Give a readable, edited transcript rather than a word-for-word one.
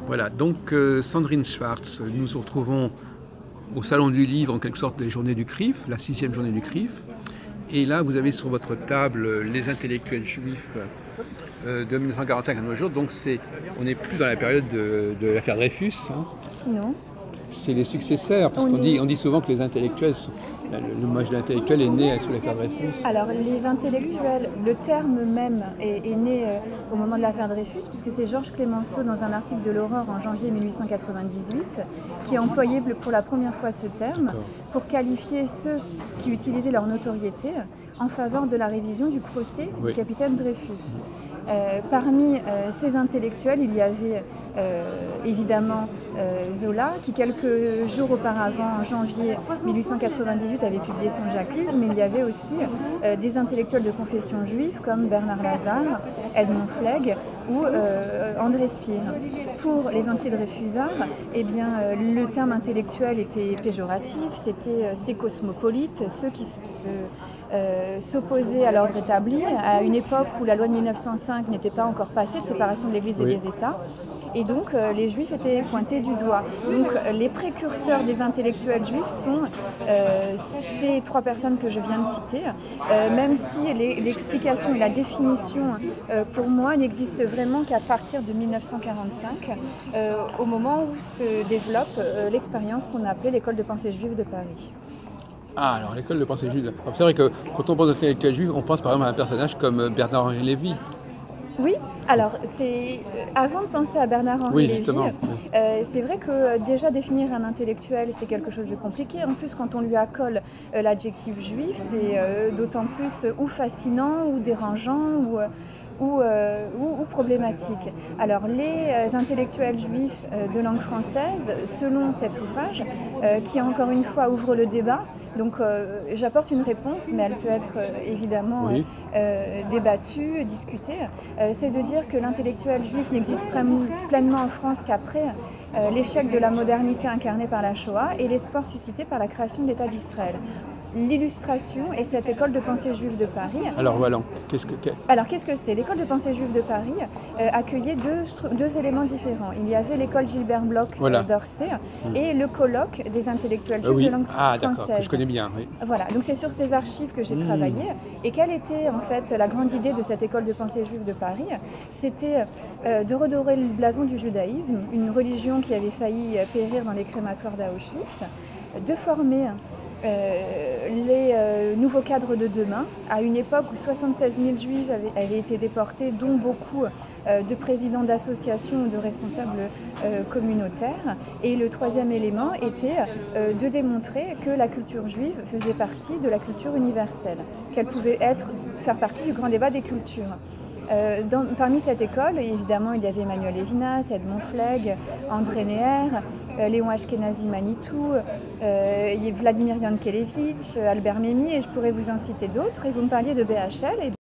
Voilà, donc Sandrine Schwartz, nous nous retrouvons au Salon du Livre, en quelque sorte, des Journées du CRIF, la 6e journée du CRIF. Et là, vous avez sur votre table les intellectuels juifs de 1945 à nos jours. Donc on n'est plus dans la période de l'affaire Dreyfus. Hein. Non. C'est les successeurs, parce qu'on dit souvent que les intellectuels, le moche de l'intellectuel est né sous l'affaire Dreyfus. Alors les intellectuels, le terme même est né au moment de l'affaire Dreyfus, puisque c'est Georges Clemenceau dans un article de l'Aurore en janvier 1898 qui a employé pour la première fois ce terme pour qualifier ceux qui utilisaient leur notoriété en faveur de la révision du procès du capitaine Dreyfus. Parmi ces intellectuels, il y avait évidemment Zola, qui quelques jours auparavant, en janvier 1898, avait publié son J'accuse, mais il y avait aussi des intellectuels de confession juive comme Bernard Lazare, Edmond Flegg ou André Spire. Pour les anti-dreyfusards, eh bien, le terme intellectuel était péjoratif, c'était ces cosmopolites, ceux qui s'opposaient à l'ordre établi, à une époque où la loi de 1905 n'était pas encore passée de séparation de l'Église et des États. Et donc les juifs étaient pointés du doigt. Donc les précurseurs des intellectuels juifs sont ces trois personnes que je viens de citer, même si l'explication et la définition pour moi n'existent vraiment qu'à partir de 1945, au moment où se développe l'expérience qu'on a appelée l'école de pensée juive de Paris. Ah, alors l'école de pensée juive. C'est vrai que quand on pense d'intellectuels juifs, on pense par exemple à un personnage comme Bernard-Henri Lévy. Oui, alors avant de penser à Bernard-Henri Lévy, c'est vrai que déjà définir un intellectuel, c'est quelque chose de compliqué. En plus, quand on lui accole l'adjectif juif, c'est d'autant plus ou fascinant ou dérangeant ou problématique. Alors les intellectuels juifs de langue française, selon cet ouvrage, qui encore une fois ouvre le débat, donc j'apporte une réponse, mais elle peut être évidemment débattue, discutée, c'est de dire que l'intellectuel juif n'existe pleinement en France qu'après l'échec de la modernité incarnée par la Shoah et l'espoir suscité par la création de l'État d'Israël. L'illustration est cette école de pensée juive de Paris. Alors voilà, qu'est-ce que c'est? L'école de pensée juive de Paris accueillait deux éléments différents. Il y avait l'école Gilbert Bloch d'Orsay et le colloque des intellectuels juifs de langue française. Que je connais bien. Oui. Voilà, donc c'est sur ces archives que j'ai travaillé. Et quelle était en fait la grande idée de cette école de pensée juive de Paris? C'était de redorer le blason du judaïsme, une religion qui avait failli périr dans les crématoires d'Auschwitz, de former les nouveaux cadres de demain, à une époque où 76 000 juifs avaient été déportés, dont beaucoup de présidents d'associations ou de responsables communautaires. Et le troisième élément était de démontrer que la culture juive faisait partie de la culture universelle, qu'elle pouvait faire partie du grand débat des cultures. Parmi cette école, évidemment, il y avait Emmanuel Levinas, Edmond Flegg, André Neher, Léon Ashkenazi Manitou, Vladimir Yankelevitch, Albert Memmi, et je pourrais vous en citer d'autres. Et vous me parliez de BHL.